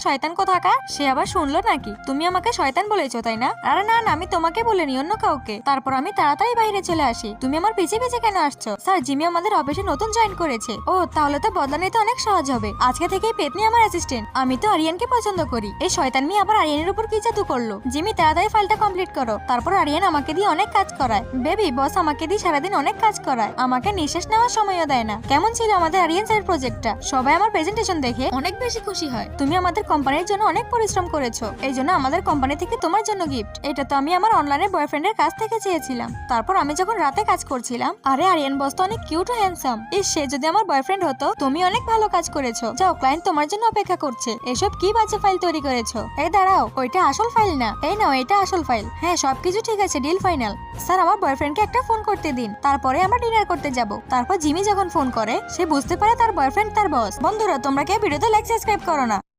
শয়তান কোথাকার, সে আবার শুনলো নাকি? তুমি আমাকে শয়তান বলেছো তাই না? আরে না না, আমি তোমাকে বলিনি, অন্য কাউকে। তারপর আমি তাড়াতাড়ি বাইরে চলে আসি। তুমি আমার পিছে পিছে কেন আসছো? স্যার, জিমি আমাদের অফিসে নতুন জয়েন করেছে। ও, তাহলে তো বদলা নিতে অনেক সহজ হবে। আজকে থেকেই পেতনি আমার অ্যাসিস্ট্যান্ট। আমি তো আরিয়ানকে পছন্দ করি। এই শয়তান মেয়ে আবার আরিয়ানের উপর কি জাদু করলো? জিমি, তাড়াতাড়ি ফাইলটা কমপ্লিট করো। তারপর আরিয়ান আমাকে দিয়ে অনেক কাজ করায়। বেবি বস আমাকে দিয়ে সারাদিন অনেক কাজ করায়, আমাকে নিঃশ্বাস নেওয়ার সময়ও দেয় না। কেমন ছিল আমাদের আরিয়ান স্যার প্রজেক্টটা? সবাই আমার প্রেজেন্টেশন দেখে অনেক বেশি খুশি হয়। তুমি আমাদের কোম্পানির জন্য অনেক পরিশ্রম করেছো, এই জন্য আমাদের কোম্পানি থেকে তোমার জন্য গিফট। এটা তো আমি আমার অনলাইনে বয়ফ্রেন্ডের কাছ থেকে চেয়েছিলাম। তারপর আমি যখন রাতে কাজ করছিলাম, আরে আরিয়ান বস তো অনেক কিউট ও হ্যান্ডসাম। সে যদি আমার বয়ফ্রেন্ড হতো। তুমি অনেক ভালো কাজ করেছো। যাও, ক্লায়েন্ট তোমার জন্য অপেক্ষা করছে। এসব কি বাজে ফাইল তৈরি করেছো? এই দাঁড়াও, ওইটা আসল ফাইল না। এই নাও, এটা আসল ফাইল। হ্যাঁ, সবকিছু ঠিক আছে, ডিল ফাইনাল। স্যার, আমার বয়ফ্রেন্ডকে একটা ফোন করতে দিন, তারপরে আমরা ডিনার করতে যাব। তারপর জিমি যখন ফোন করে, সে বুঝতে পারে তার বয়ফ্রেন্ড তার বস। বন্ধুরা, তোমরা কি ভিডিওতে লাইক সাবস্ক্রাইব করো না?